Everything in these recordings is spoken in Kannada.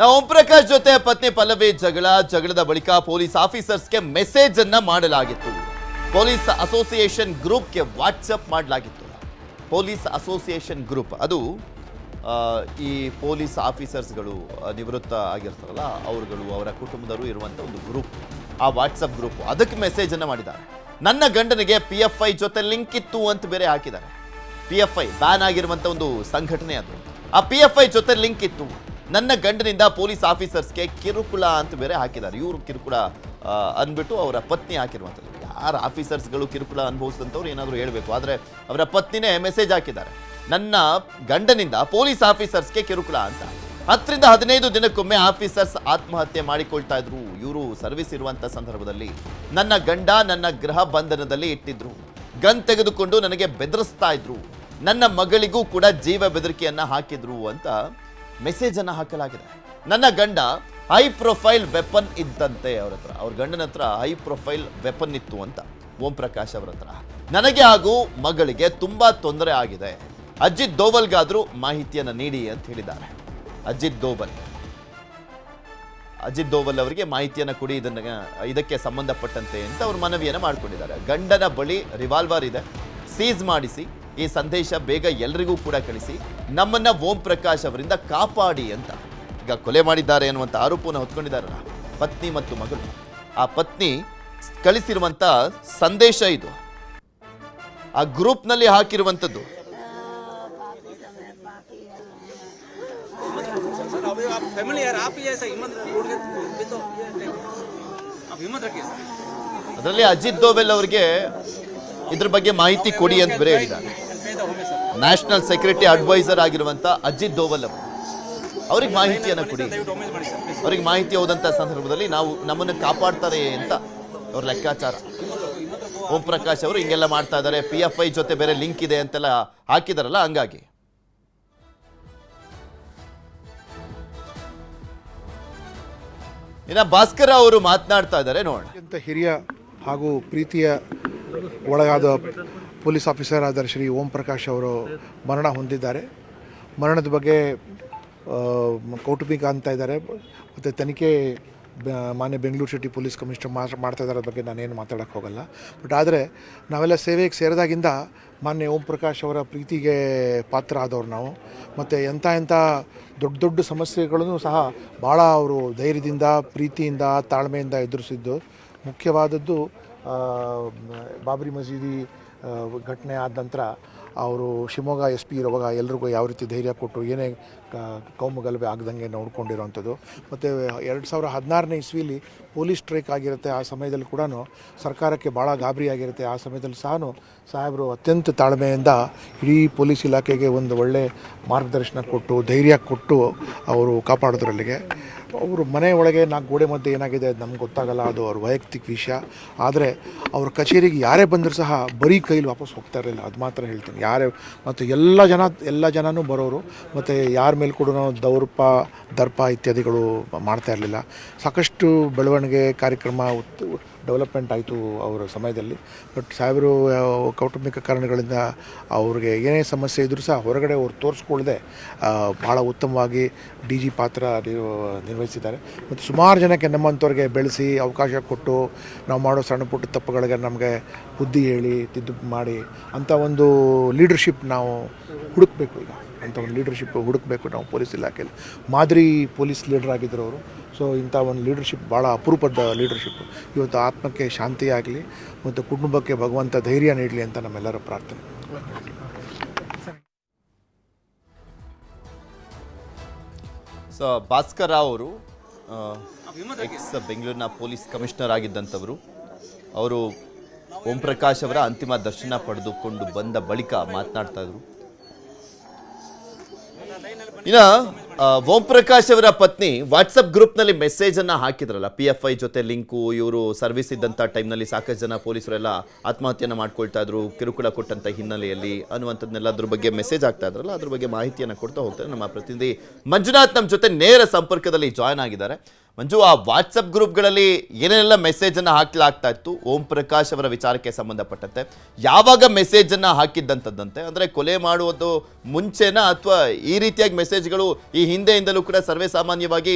ನಾವು ಓಂ ಪ್ರಕಾಶ್ ಜೊತೆ ಪತ್ನಿ ಪಲ್ಲವಿ ಜಗಳದ ಬಳಿಕ ಪೊಲೀಸ್ ಆಫೀಸರ್ಸ್ಗೆ ಮೆಸೇಜ್ ಅನ್ನ ಮಾಡಲಾಗಿತ್ತು. ಪೊಲೀಸ್ ಅಸೋಸಿಯೇಷನ್ ಗ್ರೂಪ್ಗೆ ವಾಟ್ಸಪ್ ಮಾಡಲಾಗಿತ್ತು. ಪೊಲೀಸ್ ಅಸೋಸಿಯೇಷನ್ ಗ್ರೂಪ್ ಅದು ಈ ಪೊಲೀಸ್ ಆಫೀಸರ್ಸ್ಗಳು ನಿವೃತ್ತ ಆಗಿರ್ತಾರಲ್ಲ ಅವರುಗಳು ಅವರ ಕುಟುಂಬದವರು ಇರುವಂಥ ಒಂದು ಗ್ರೂಪ್, ಆ ವಾಟ್ಸಪ್ ಗ್ರೂಪ್ ಅದಕ್ಕೆ ಮೆಸೇಜ್ ಅನ್ನ ಮಾಡಿದ್ದಾರೆ. ನನ್ನ ಗಂಡನಿಗೆ PFI ಜೊತೆ ಲಿಂಕ್ ಇತ್ತು ಅಂತ ಬೇರೆ ಹಾಕಿದ್ದಾರೆ. PFI ಬ್ಯಾನ್ ಆಗಿರುವಂಥ ಒಂದು ಸಂಘಟನೆ ಅದು. ಆ PFI ಜೊತೆ ಲಿಂಕ್ ಇತ್ತು. ನನ್ನ ಗಂಡನಿಂದ ಪೊಲೀಸ್ ಆಫೀಸರ್ಸ್ಗೆ ಕಿರುಕುಳ ಅಂತ ಬೇರೆ ಹಾಕಿದ್ದಾರೆ. ಇವರು ಕಿರುಕುಳ ಅಂದ್ಬಿಟ್ಟು ಅವರ ಪತ್ನಿ ಹಾಕಿರುವಂಥದ್ದು. ಯಾರು ಆಫೀಸರ್ಸ್ಗಳು ಕಿರುಕುಳ ಅನುಭವಿಸಿದಂಥವ್ರು ಏನಾದರೂ ಹೇಳಬೇಕು, ಆದರೆ ಅವರ ಪತ್ನಿನೇ ಮೆಸೇಜ್ ಹಾಕಿದ್ದಾರೆ. ನನ್ನ ಗಂಡನಿಂದ ಪೊಲೀಸ್ ಆಫೀಸರ್ಸ್ಗೆ ಕಿರುಕುಳ ಅಂತ. 10 ರಿಂದ 15 ದಿನಕ್ಕೊಮ್ಮೆ ಆಫೀಸರ್ಸ್ ಆತ್ಮಹತ್ಯೆ ಮಾಡಿಕೊಳ್ತಾ ಇದ್ರು. ಇವರು ಸರ್ವಿಸ್ ಇರುವಂಥ ಸಂದರ್ಭದಲ್ಲಿ ನನ್ನ ಗಂಡ ನನ್ನ ಗೃಹ ಬಂಧನದಲ್ಲಿ ಇಟ್ಟಿದ್ರು. ಗನ್ ತೆಗೆದುಕೊಂಡು ನನಗೆ ಬೆದರಿಸ್ತಾ ಇದ್ರು. ನನ್ನ ಮಗಳಿಗೂ ಕೂಡ ಜೀವ ಬೆದರಿಕೆಯನ್ನ ಹಾಕಿದ್ರು ಅಂತ ಮೆಸೇಜ್ ಅನ್ನ ಹಾಕಲಾಗಿದೆ. ನನ್ನ ಗಂಡ ಹೈ ಪ್ರೊಫೈಲ್ ವೆಪನ್ ಇದ್ದಂತೆ ಅವ್ರ ಹತ್ರ, ಅವ್ರ ಗಂಡನ ಹತ್ರ ಹೈ ಪ್ರೊಫೈಲ್ ವೆಪನ್ ಇತ್ತು ಅಂತ ಓಂ ಪ್ರಕಾಶ್ ಅವರ ಹತ್ರ. ನನಗೆ ಹಾಗೂ ಮಗಳಿಗೆ ತುಂಬಾ ತೊಂದರೆ ಆಗಿದೆ. ಅಜಿತ್ ದೋವಲ್ಗಾದ್ರೂ ಮಾಹಿತಿಯನ್ನು ನೀಡಿ ಅಂತ ಹೇಳಿದ್ದಾರೆ. ಅಜಿತ್ ದೋವಲ್ ಅವರಿಗೆ ಮಾಹಿತಿಯನ್ನು ಕೊಡಿ ಇದಕ್ಕೆ ಸಂಬಂಧಪಟ್ಟಂತೆ ಅಂತ ಅವರು ಮನವಿಯನ್ನು ಮಾಡಿಕೊಂಡಿದ್ದಾರೆ. ಗಂಡನ ಬಳಿ ರಿವಾಲ್ವರ್ ಇದೆ, ಸೀಸ್ ಮಾಡಿಸಿ ಈ ಸಂದೇಶ ಬೇಗ ಎಲ್ರಿಗೂ ಕೂಡ ಕಳಿಸಿ, ನಮ್ಮನ್ನ ಓಂ ಪ್ರಕಾಶ್ ಅವರಿಂದ ಕಾಪಾಡಿ ಅಂತ. ಈಗ ಕೊಲೆ ಮಾಡಿದ್ದಾರೆ ಅನ್ನುವಂಥ ಆರೋಪವನ್ನು ಹೊತ್ಕೊಂಡಿದ್ದಾರಲ್ಲ ಪತ್ನಿ ಮತ್ತು ಮಗಳು. ಆ ಪತ್ನಿ ಕಳಿಸಿರುವಂಥ ಸಂದೇಶ ಇದು, ಆ ಗ್ರೂಪ್ನಲ್ಲಿ ಹಾಕಿರುವಂಥದ್ದು. ಅದರಲ್ಲಿ ಅಜಿತ್ ದೋವೆಲ್ ಅವರಿಗೆ ಇದ್ರ ಬಗ್ಗೆ ಮಾಹಿತಿ ಕೊಡಿ ಅಂತ ಬೇರೆ ಹೇಳಿದ್ದಾರೆ. ನ್ಯಾಷನಲ್ ಸೆಕ್ಯೂರಿಟಿ ಅಡ್ವೈಸರ್ ಆಗಿರುವಂತ ಅಜಿತ್ ದೋವಲ್ ಅವರು, ಅವ್ರಿಗೆ ಮಾಹಿತಿಯನ್ನು ಕೊಡಿ. ಅವ್ರಿಗೆ ಮಾಹಿತಿ ಹೋದಂಥ ಸಂದರ್ಭದಲ್ಲಿ ನಮ್ಮನ್ನು ಕಾಪಾಡ್ತಾರೆ ಅಂತ ಅವ್ರ ಲೆಕ್ಕಾಚಾರ. ಓಂ ಪ್ರಕಾಶ್ ಅವರು ಹಿಂಗೆಲ್ಲ ಮಾಡ್ತಾ ಇದ್ದಾರೆ, PFI ಜೊತೆ ಬೇರೆ ಲಿಂಕ್ ಇದೆ ಅಂತೆಲ್ಲ ಹಾಕಿದಾರಲ್ಲ, ಹಂಗಾಗಿ. ಇನ್ನು ಭಾಸ್ಕರ ಅವರು ಮಾತನಾಡ್ತಾ ಇದ್ದಾರೆ, ನೋಡೋಣ. ಅತ್ಯಂತ ಹಿರಿಯ ಹಾಗೂ ಪ್ರೀತಿಯ ಒಳಗಾದ ಪೊಲೀಸ್ ಆಫೀಸರ್ ಆದ ಶ್ರೀ ಓಂ ಪ್ರಕಾಶ್ ಅವರು ಮರಣ ಹೊಂದಿದ್ದಾರೆ. ಮರಣದ ಬಗ್ಗೆ ಕೌಟುಂಬಿಕ ಅಂತ ಇದ್ದಾರೆ, ಮತ್ತು ತನಿಖೆ ಮಾನ್ಯ ಬೆಂಗಳೂರು ಸಿಟಿ ಪೊಲೀಸ್ ಕಮಿಷನರ್ ಮಾಡ್ತಾ ಇದ್ದಾರೆ ಬಗ್ಗೆ ನಾನೇನು ಮಾತಾಡೋಕ್ಕೆ ಹೋಗಲ್ಲ. ಬಟ್ ಆದರೆ ನಾವೆಲ್ಲ ಸೇವೆಗೆ ಸೇರಿದಾಗಿಂದ ಮಾನ್ಯ ಓಂ ಪ್ರಕಾಶ್ ಅವರ ಪ್ರೀತಿಗೆ ಪಾತ್ರ ಆದವ್ರು ನಾವು. ಮತ್ತು ಎಂಥ ದೊಡ್ಡ ಸಮಸ್ಯೆಗಳನ್ನು ಸಹ ಭಾಳ ಅವರು ಧೈರ್ಯದಿಂದ, ಪ್ರೀತಿಯಿಂದ, ತಾಳ್ಮೆಯಿಂದ ಎದುರಿಸಿದ್ದು. ಮುಖ್ಯವಾದದ್ದು ಬಾಬರಿ ಮಸೀದಿ ಘಟನೆ ಆದ ನಂತರ ಅವರು ಶಿವಮೊಗ್ಗ SP ಇರುವಾಗ ಎಲ್ರಿಗೂ ಯಾವ ರೀತಿ ಧೈರ್ಯ ಕೊಟ್ಟು ಏನೇ ಕೌಮು ಗಲಭೆ ಆಗದಂಗೆ ನೋಡ್ಕೊಂಡಿರೋವಂಥದ್ದು. ಮತ್ತು 2016ನೇ ಇಸ್ವಿಲಿ ಪೊಲೀಸ್ ಸ್ಟ್ರೈಕ್ ಆಗಿರುತ್ತೆ. ಆ ಸಮಯದಲ್ಲಿ ಕೂಡ ಸರ್ಕಾರಕ್ಕೆ ಭಾಳ ಗಾಬರಿ ಆಗಿರುತ್ತೆ. ಆ ಸಮಯದಲ್ಲಿ ಸಹ ಸಾಹೇಬರು ಅತ್ಯಂತ ತಾಳ್ಮೆಯಿಂದ ಇಡೀ ಪೊಲೀಸ್ ಇಲಾಖೆಗೆ ಒಂದು ಒಳ್ಳೆ ಮಾರ್ಗದರ್ಶನ ಕೊಟ್ಟು, ಧೈರ್ಯ ಕೊಟ್ಟು ಅವರು ಕಾಪಾಡೋದ್ರಲ್ಲಿಗೆ. ಅವರು ಮನೆ ಒಳಗೆ 4 ಗೋಡೆ ಮಧ್ಯೆ ಏನಾಗಿದೆ ಅದು ನಮ್ಗೆ ಗೊತ್ತಾಗಲ್ಲ, ಅದು ಅವ್ರ ವೈಯಕ್ತಿಕ ವಿಷಯ. ಆದರೆ ಅವ್ರ ಕಚೇರಿಗೆ ಯಾರೇ ಬಂದರೂ ಸಹ ಬರೀ ಕೈಲಿ ವಾಪಸ್ ಹೋಗ್ತಾ ಇರಲಿಲ್ಲ, ಅದು ಮಾತ್ರ ಹೇಳ್ತೀನಿ. ಯಾರೇ ಮತ್ತು ಎಲ್ಲ ಜನನೂ ಬರೋರು, ಮತ್ತು ಯಾರ ಮೇಲೆ ಕೂಡ ದರ್ಪ ಇತ್ಯಾದಿಗಳು ಮಾಡ್ತಾ ಇರಲಿಲ್ಲ. ಸಾಕಷ್ಟು ಬೆಳವಣಿಗೆ ಕಾರ್ಯಕ್ರಮ ಡೆವಲಪ್ಮೆಂಟ್ ಆಯಿತು ಅವರ ಸಮಯದಲ್ಲಿ. ಬಟ್ ಸಾಹೇಬರು ಕೌಟುಂಬಿಕ ಕಾರಣಗಳಿಂದ ಅವ್ರಿಗೆ ಏನೇ ಸಮಸ್ಯೆ ಇದ್ದರೂ ಸಹ ಹೊರಗಡೆ ಅವ್ರು ತೋರಿಸ್ಕೊಳ್ಳದೆ ಭಾಳ ಉತ್ತಮವಾಗಿ DG ಪಾತ್ರ ನಿರ್ವಹಿಸಿದ್ದಾರೆ. ಮತ್ತು ಸುಮಾರು ಜನಕ್ಕೆ ನಮ್ಮಂಥವ್ರಿಗೆ ಬೆಳೆಸಿ ಅವಕಾಶ ಕೊಟ್ಟು ನಾವು ಮಾಡೋ ಸಣ್ಣ ಪುಟ್ಟ ತಪ್ಪುಗಳಿಗೆ ನಮಗೆ ಬುದ್ಧಿ ಹೇಳಿ ತಿದ್ದು ಮಾಡಿ ಅಂಥ ಒಂದು ಲೀಡರ್ಶಿಪ್ ನಾವು ಹುಡುಕಬೇಕು. ಈಗ ಅಂಥ ಒಂದು ಲೀಡರ್ಶಿಪ್ ಹುಡುಕಬೇಕು ನಾವು ಪೊಲೀಸ್ ಇಲಾಖೆಯಲ್ಲಿ. ಮಾದರಿ ಪೊಲೀಸ್ ಲೀಡರ್ ಆಗಿದ್ದರು ಅವರು. ಸೊ ಇಂಥ ಒಂದು ಲೀಡರ್ಶಿಪ್ ಭಾಳ ಅಪರೂಪದ ಲೀಡರ್ಶಿಪ್. ಇವತ್ತು ಆತ್ಮಕ್ಕೆ ಶಾಂತಿ ಆಗಲಿ ಮತ್ತು ಕುಟುಂಬಕ್ಕೆ ಭಗವಂತ ಧೈರ್ಯ ನೀಡಲಿ ಅಂತ ನಮ್ಮೆಲ್ಲರ ಪ್ರಾರ್ಥನೆ. ಸೊ ಭಾಸ್ಕರ್ ರಾವ್ ಅವರು ಬೆಂಗಳೂರಿನ ಪೊಲೀಸ್ ಕಮಿಷನರ್ ಆಗಿದ್ದಂಥವರು. ಅವರು ಓಂ ಪ್ರಕಾಶ್ ಅವರ ಅಂತಿಮ ದರ್ಶನ ಪಡೆದುಕೊಂಡು ಬಂದ ಬಳಿಕ ಮಾತನಾಡ್ತಾ ಇದ್ರು. ಇನ್ನು ಓಂ ಪ್ರಕಾಶ್ ಅವರ ಪತ್ನಿ ವಾಟ್ಸಪ್ ಗ್ರೂಪ್ನಲ್ಲಿ ಮೆಸೇಜ್ ಅನ್ನ ಹಾಕಿದ್ರಲ್ಲ, PFI ಜೊತೆ ಲಿಂಕು, ಇವರು ಸರ್ವಿಸ್ ಇದ್ದಂಥ ಟೈಮ್ನಲ್ಲಿ ಸಾಕಷ್ಟು ಜನ ಪೊಲೀಸರೆಲ್ಲ ಆತ್ಮಹತ್ಯೆಯನ್ನು ಮಾಡ್ಕೊಳ್ತಾ ಇದ್ರು ಕಿರುಕುಳ ಕೊಟ್ಟಂಥ ಹಿನ್ನೆಲೆಯಲ್ಲಿ ಅನ್ನುವಂಥದ್ದನ್ನೆಲ್ಲ ಅದ್ರ ಬಗ್ಗೆ ಮೆಸೇಜ್ ಆಗ್ತಾ ಇದ್ರಲ್ಲ, ಅದ್ರ ಬಗ್ಗೆ ಮಾಹಿತಿಯನ್ನು ಕೊಡ್ತಾ ಹೋಗ್ತಾರೆ. ನಮ್ಮ ಪ್ರತಿನಿಧಿ ಮಂಜುನಾಥ್ ನಮ್ಮ ಜೊತೆ ನೇರ ಸಂಪರ್ಕದಲ್ಲಿ ಜಾಯ್ನ್ ಆಗಿದ್ದಾರೆ. ಮಂಜು, ಆ ವಾಟ್ಸಪ್ ಗ್ರೂಪ್ಗಳಲ್ಲಿ ಏನೇನೆಲ್ಲ ಮೆಸೇಜನ್ನು ಹಾಕಲಾಗ್ತಾ ಇತ್ತು ಓಂ ಪ್ರಕಾಶ್ ಅವರ ವಿಚಾರಕ್ಕೆ ಸಂಬಂಧಪಟ್ಟಂತೆ? ಯಾವಾಗ ಮೆಸೇಜನ್ನು ಹಾಕಿದ್ದಂಥದ್ದಂತೆ? ಅಂದರೆ ಕೊಲೆ ಮಾಡುವುದು ಮುಂಚೆನಾ ಅಥವಾ ಈ ರೀತಿಯಾಗಿ ಮೆಸೇಜ್ಗಳು ಈ ಹಿಂದೆಯಿಂದಲೂ ಕೂಡ ಸರ್ವೇ ಸಾಮಾನ್ಯವಾಗಿ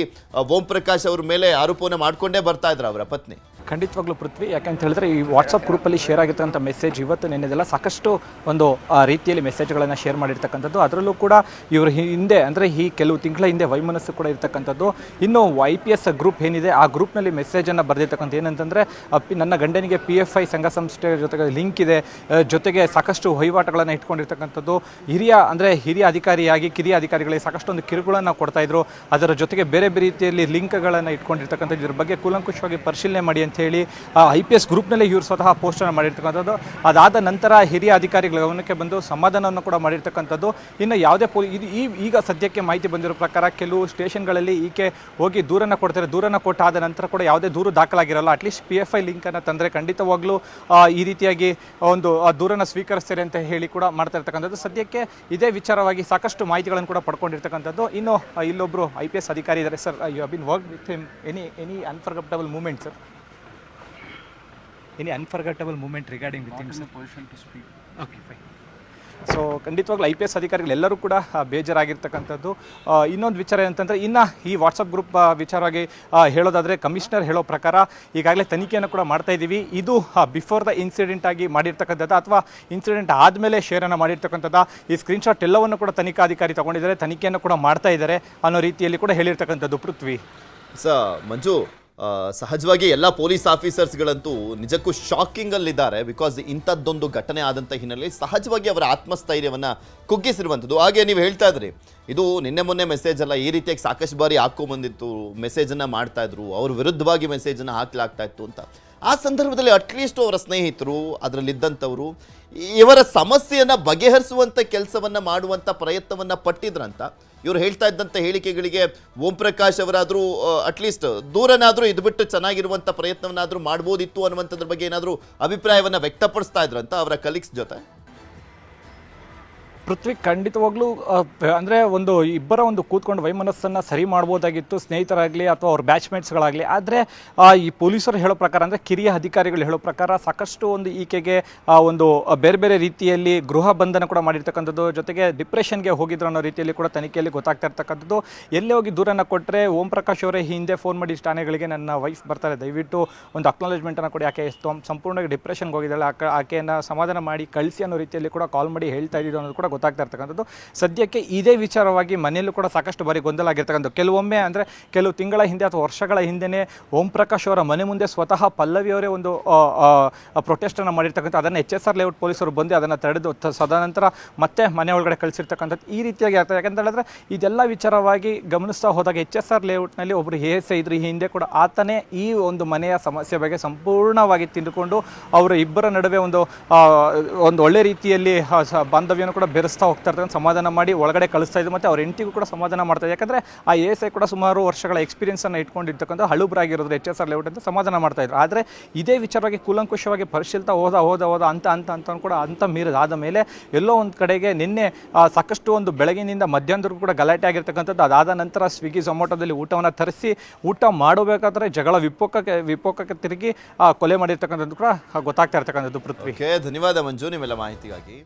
ಓಂ ಪ್ರಕಾಶ್ ಅವ್ರ ಮೇಲೆ ಆರೋಪವನ್ನು ಮಾಡಿಕೊಂಡೇ ಬರ್ತಾ ಇದ್ರು ಅವರ ಪತ್ನಿ? ಖಂಡಿತವಾಗ್ಲೂ ಪೃಥ್ವಿ, ಯಾಕಂತ ಹೇಳಿದ್ರೆ ಈ ವಾಟ್ಸಪ್ ಗ್ರೂಪಲ್ಲಿ ಶೇರ್ ಆಗಿರ್ತಕ್ಕಂಥ ಮೆಸೇಜ್ ಇವತ್ತು ನೆನ್ನೆದೆಲ್ಲ ಸಾಕಷ್ಟು ಒಂದು ರೀತಿಯಲ್ಲಿ ಮೆಸೇಜ್ಗಳನ್ನು ಶೇರ್ ಮಾಡಿರ್ತಕ್ಕಂಥದ್ದು. ಅದರಲ್ಲೂ ಕೂಡ ಇವರು ಹಿಂದೆ ಅಂದರೆ ಈ ಕೆಲವು ತಿಂಗಳ ಹಿಂದೆ ವೈಮನಸ್ಸು ಕೂಡ ಇರ್ತಕ್ಕಂಥದ್ದು. ಇನ್ನು IPS ಗ್ರೂಪ್ ಏನಿದೆ ಆ ಗ್ರೂಪ್ನಲ್ಲಿ ಮೆಸೇಜನ್ನು ಬರೆದಿರ್ತಕ್ಕಂಥ ಏನಂತಂದರೆ ನನ್ನ ಗಂಡನಿಗೆ PFI ಸಂಘ ಸಂಸ್ಥೆ ಜೊತೆಗೆ ಲಿಂಕ್ ಇದೆ, ಜೊತೆಗೆ ಸಾಕಷ್ಟು ವಹಿವಾಟುಗಳನ್ನು ಇಟ್ಕೊಂಡಿರ್ತಕ್ಕಂಥದ್ದು. ಹಿರಿಯ ಅಧಿಕಾರಿಯಾಗಿ ಕಿರಿಯ ಅಧಿಕಾರಿಗಳಿಗೆ ಸಾಕಷ್ಟು ಒಂದು ಕಿರುಕುಳನ್ನು ಕೊಡ್ತಾಯಿದ್ರು. ಅದರ ಜೊತೆಗೆ ಬೇರೆ ಬೇರೆ ರೀತಿಯಲ್ಲಿ ಲಿಂಕ್ಗಳನ್ನು ಇಟ್ಕೊಂಡಿರ್ತಕ್ಕಂಥದ್ದು. ಇದ್ರ ಬಗ್ಗೆ ಕೂಲಂಕುಷವಾಗಿ ಪರಿಶೀಲನೆ ಮಾಡಿ ಅಂತ ಹೇಳಿ IPS ಗ್ರೂಪ್ನಲ್ಲೇ ಇವರು ಸ್ವತಃ ಪೋಸ್ಟನ್ನು ಮಾಡಿರ್ತಕ್ಕಂಥದ್ದು. ಅದಾದ ನಂತರ ಹಿರಿಯ ಅಧಿಕಾರಿಗಳ ಗಮನಕ್ಕೆ ಬಂದು ಸಮಾಧಾನವನ್ನು ಕೂಡ ಮಾಡಿರ್ತಕ್ಕಂಥದ್ದು. ಇನ್ನು ಯಾವುದೇ ಈಗ ಸದ್ಯಕ್ಕೆ ಮಾಹಿತಿ ಬಂದಿರೋ ಪ್ರಕಾರ ಕೆಲವು ಸ್ಟೇಷನ್ಗಳಲ್ಲಿ ಈಕೆ ಹೋಗಿ ದೂರನ್ನು ಕೊಡ್ತಾರೆ. ದೂರನ್ನು ಕೊಟ್ಟಾದ ನಂತರ ಕೂಡ ಯಾವುದೇ ದೂರು ದಾಖಲಾಗಿರಲ್ಲ. ಅಟ್ಲೀಸ್ಟ್ PFI ಲಿಂಕನ್ನು ತಂದರೆ ಖಂಡಿತವಾಗ್ಲೂ ಈ ರೀತಿಯಾಗಿ ಒಂದು ದೂರನ್ನು ಸ್ವೀಕರಿಸ್ತಾರೆ ಅಂತ ಹೇಳಿ ಕೂಡ ಮಾಡ್ತಾ ಇರ್ತಕ್ಕಂಥದ್ದು. ಸದ್ಯಕ್ಕೆ ಇದೇ ವಿಚಾರವಾಗಿ ಸಾಕಷ್ಟು ಮಾಹಿತಿಗಳನ್ನು ಕೂಡ ಪಡ್ಕೊಂಡಿರ್ತಕ್ಕಂಥದ್ದು. ಇನ್ನು ಇಲ್ಲೊಬ್ಬರು IPS ಅಧಿಕಾರಿ ಇದ್ದಾರೆ. Sir, you have been work with him, any unforgettable moment sir? Any unforgettable moment regarding with him? Not in a position to speak. Okay, fine. So ಖಂಡಿತವಾಗ್ಲೂ IPS ಅಧಿಕಾರಿಗಳೆಲ್ಲರೂ ಕೂಡ ಬೇಜಾರಾಗಿರ್ತಕ್ಕಂಥದ್ದು. ಇನ್ನೊಂದು ವಿಚಾರ ಏನಂತಂದರೆ, ಇನ್ನು ಈ ವಾಟ್ಸಪ್ ಗ್ರೂಪ್ ವಿಚಾರವಾಗಿ ಹೇಳೋದಾದರೆ ಕಮಿಷನರ್ ಹೇಳೋ ಪ್ರಕಾರ ಈಗಾಗಲೇ ತನಿಖೆಯನ್ನು ಕೂಡ ಮಾಡ್ತಾ ಇದ್ದೀವಿ. ಇದು ಬಿಫೋರ್ ದ ಇನ್ಸಿಡೆಂಟ್ ಆಗಿ ಮಾಡಿರ್ತಕ್ಕಂಥದ್ದು ಅಥವಾ ಇನ್ಸಿಡೆಂಟ್ ಆದಮೇಲೆ ಶೇರನ್ನು ಮಾಡಿರ್ತಕ್ಕಂಥದ್ದು. ಈ ಸ್ಕ್ರೀನ್ಶಾಟ್ ಎಲ್ಲವನ್ನು ಕೂಡ ತನಿಖಾಧಿಕಾರಿ ತಗೊಂಡಿದ್ದಾರೆ, ತನಿಖೆಯನ್ನು ಕೂಡ ಮಾಡ್ತಾ ಇದ್ದಾರೆ ಅನ್ನೋ ರೀತಿಯಲ್ಲಿ ಕೂಡ ಹೇಳಿರ್ತಕ್ಕಂಥದ್ದು. ಪೃಥ್ವಿ ಮಂಜು, ಸಹಜವಾಗಿ ಎಲ್ಲ ಪೊಲೀಸ್ ಆಫೀಸರ್ಸ್ಗಳಂತೂ ನಿಜಕ್ಕೂ ಶಾಕಿಂಗಲ್ಲಿದ್ದಾರೆ. ಬಿಕಾಸ್ ಇಂಥದ್ದೊಂದು ಘಟನೆ ಆದಂಥ ಹಿನ್ನೆಲೆಯಲ್ಲಿ ಸಹಜವಾಗಿ ಅವರ ಆತ್ಮಸ್ಥೈರ್ಯವನ್ನು ಕುಗ್ಗಿಸಿರುವಂಥದ್ದು. ಹಾಗೆ ನೀವು ಹೇಳ್ತಾ ಇದ್ರಿ, ಇದು ನಿನ್ನೆ ಮೊನ್ನೆ ಮೆಸೇಜ್ ಅಲ್ಲ, ಈ ರೀತಿಯಾಗಿ ಸಾಕಷ್ಟು ಬಾರಿ ಹಾಕೊಂಬಂದಿತ್ತು, ಮೆಸೇಜನ್ನು ಮಾಡ್ತಾ ಇದ್ರು, ಅವ್ರ ವಿರುದ್ಧವಾಗಿ ಮೆಸೇಜನ್ನು ಹಾಕಲಾಗ್ತಾ ಇತ್ತು ಅಂತ. ಆ ಸಂದರ್ಭದಲ್ಲಿ ಅಟ್ಲೀಸ್ಟ್ ಅವರ ಸ್ನೇಹಿತರು, ಅದರಲ್ಲಿದ್ದಂಥವರು ಇವರ ಸಮಸ್ಯೆಯನ್ನು ಬಗೆಹರಿಸುವಂಥ ಕೆಲಸವನ್ನು ಮಾಡುವಂಥ ಪ್ರಯತ್ನವನ್ನು ಪಟ್ಟಿದ್ರಂತ. ಇವರು ಹೇಳ್ತಾ ಇದ್ದಂಥ ಹೇಳಿಕೆಗಳಿಗೆ ಓಂ ಪ್ರಕಾಶ್ ಅವರಾದರೂ ಅಟ್ಲೀಸ್ಟ್ ದೂರನಾದರೂ ಇದ್ಬಿಟ್ಟು ಚೆನ್ನಾಗಿರುವಂಥ ಪ್ರಯತ್ನವನ್ನಾದರೂ ಮಾಡ್ಬೋದಿತ್ತು ಅನ್ನುವಂಥದ್ರ ಬಗ್ಗೆ ಏನಾದರೂ ಅಭಿಪ್ರಾಯವನ್ನು ವ್ಯಕ್ತಪಡಿಸ್ತಾ ಇದ್ರಂತ ಅವರ ಕಲೀಗ್ಸ್ ಜೊತೆ? ಪೃಥ್ವಿ, ಖಂಡಿತವಾಗ್ಲೂ ಅಂದರೆ ಇಬ್ಬರ ಕೂತ್ಕೊಂಡು ವೈಮನಸ್ಸನ್ನು ಸರಿ ಮಾಡ್ಬೋದಾಗಿತ್ತು, ಸ್ನೇಹಿತರಾಗಲಿ ಅಥವಾ ಅವ್ರ ಬ್ಯಾಚ್ಮೇಟ್ಸ್ಗಳಾಗಲಿ. ಆದರೆ ಈ ಪೊಲೀಸರು ಹೇಳೋ ಪ್ರಕಾರ ಅಂದರೆ ಕಿರಿಯ ಅಧಿಕಾರಿಗಳು ಹೇಳೋ ಪ್ರಕಾರ ಸಾಕಷ್ಟು ಈಕೆಗೆ ಬೇರೆ ಬೇರೆ ರೀತಿಯಲ್ಲಿ ಗೃಹ ಬಂಧನ ಕೂಡ ಮಾಡಿರ್ತಕ್ಕಂಥದ್ದು, ಜೊತೆಗೆ ಡಿಪ್ರೆಷನ್ಗೆ ಹೋಗಿದ್ರು ಅನ್ನೋ ರೀತಿಯಲ್ಲಿ ಕೂಡ ತನಿಖೆಯಲ್ಲಿ ಗೊತ್ತಾಗ್ತಾ ಇರ್ತಕ್ಕಂಥದ್ದು. ಎಲ್ಲೇ ಹೋಗಿ ದೂರನ್ನು ಕೊಟ್ಟರೆ ಓಂ ಪ್ರಕಾಶ್ ಅವರೇ ಹಿಂದೆ ಫೋನ್ ಮಾಡಿ ಠಾಣೆಗಳಿಗೆ ನನ್ನ ವೈಫ್ ಬರ್ತಾರೆ, ದಯವಿಟ್ಟು ಒಂದು ಅಕ್ನಾಲೇಜ್ಮೆಂಟನ್ನು ಕೊಡಿ, ಆಕೆ ಸಂಪೂರ್ಣವಾಗಿ ಡಿಪ್ರೆಷನ್ಗೆ ಹೋಗಿದ್ದಾಳೆ, ಆಕೆಯನ್ನು ಸಮಾಧಾನ ಮಾಡಿ ಕಳಿಸಿ ಅನ್ನೋ ರೀತಿಯಲ್ಲಿ ಕೂಡ ಕಾಲ್ ಮಾಡಿ ಹೇಳ್ತಾ ಇದ್ದಿದ್ದು ಅನ್ನೋದು ಕೂಡ ಗೊತ್ತಾಗ್ತಾ ಇರ್ತಕ್ಕಂಥದ್ದು. ಸದ್ಯಕ್ಕೆ ಇದೇ ವಿಚಾರವಾಗಿ ಮನೆಯಲ್ಲೂ ಕೂಡ ಸಾಕಷ್ಟು ಬಾರಿ ಗೊಂದಲ ಆಗಿರ್ತಕ್ಕಂಥದ್ದು. ಕೆಲವೊಮ್ಮೆ ಅಂದರೆ ಕೆಲವು ತಿಂಗಳ ಹಿಂದೆ ಅಥವಾ ವರ್ಷಗಳ ಹಿಂದೆಯೇ ಓಂ ಪ್ರಕಾಶ್ ಅವರ ಮನೆ ಮುಂದೆ ಸ್ವತಃ ಪಲ್ಲವಿ ಅವರೇ ಪ್ರೊಟೆಸ್ಟನ್ನು ಮಾಡಿರ್ತಕ್ಕಂಥ, ಅದನ್ನು HSR ಲೇಔಟ್ ಪೊಲೀಸರು ಬಂದು ಅದನ್ನು ತಡೆದು ಸದಾನಂತರ ಮತ್ತೆ ಮನೆ ಒಳಗಡೆ ಕಳಿಸಿರ್ತಕ್ಕಂಥದ್ದು. ಈ ರೀತಿಯಾಗಿ ಆಗ್ತದೆ. ಯಾಕಂತ ಹೇಳಿದ್ರೆ ಇದೆಲ್ಲ ವಿಚಾರವಾಗಿ ಗಮನಿಸ್ತಾ ಹೋದಾಗ HSR ಲೇಔಟ್ನಲ್ಲಿ ಒಬ್ಬರು ASI ಇದ್ರು, ಈ ಹಿಂದೆ ಕೂಡ ಆತನೇ ಈ ಮನೆಯ ಸಮಸ್ಯೆ ಬಗ್ಗೆ ಸಂಪೂರ್ಣವಾಗಿ ತಿಳ್ಕೊಂಡು ಅವರ ಇಬ್ಬರ ನಡುವೆ ಒಂದು ಒಳ್ಳೆ ರೀತಿಯಲ್ಲಿ ಬಾಂಧವ್ಯವನ್ನು ಕೂಡ ಬೆರೆಸ್ತಾ ಹೋಗ್ತಾ ಇರ್ತಾರೆ, ಸಮಾಧಾನ ಮಾಡಿ ಒಳಗಡೆ ಕಳಿಸ್ತಾ ಇದ್ದು. ಮತ್ತು ಅವ್ರ ಹೆಂಡತಿಗೂ ಕೂಡ ಸಮಾಧಾನ ಮಾಡ್ತಾ ಇದೆ. ಯಾಕಂದರೆ ಆ ASI ಕೂಡ ಸುಮಾರು ವರ್ಷಗಳ ಎಕ್ಸ್ಪೀರಿಯನ್ಸನ್ನು ಇಟ್ಕೊಂಡಿರ್ತಕ್ಕಂಥ ಹಳುಬರಾಗಿರೋದು HSR ಲೇಔಟ್ ಅಂತ ಸಮಾಧಾನ ಮಾಡ್ತಾಯಿದ್ರು. ಆದರೆ ಇದೇ ವಿಚಾರವಾಗಿ ಕೂಲಂಕುಷವಾಗಿ ಪರಿಶೀಲಿಸ್ತಾ ಹೋದ ಅಂತ ಕೂಡ ಮೀರಿದಾದ ಮೇಲೆ ಎಲ್ಲೋ ಒಂದು ಕಡೆಗೆ ನಿನ್ನೆ ಸಾಕಷ್ಟು ಬೆಳಗಿನಿಂದ ಮಧ್ಯಾಹ್ನದವರೆಗೂ ಕೂಡ ಗಲಾಟೆ ಆಗಿರ್ತಕ್ಕಂಥದ್ದು. ಅದಾದ ನಂತರ ಸ್ವಿಗ್ಗಿ ಝೊಮ್ಯಾಟೋದಲ್ಲಿ ಊಟವನ್ನು ತರಿಸಿ ಊಟ ಮಾಡಬೇಕಾದ್ರೆ ಜಗಳ ವಿಪೋಕಕ್ಕೆ ತಿರುಗಿ ಕೊಲೆ ಮಾಡಿರ್ತಕ್ಕಂಥದ್ದು ಕೂಡ ಗೊತ್ತಾಗ್ತಾ ಇರ್ತಕ್ಕಂಥದ್ದು. ಪೃಥ್ವಿ, ಧನ್ಯವಾದ ಮಂಜು ನಿಮ್ಮೆಲ್ಲ ಮಾಹಿತಿಗಾಗಿ.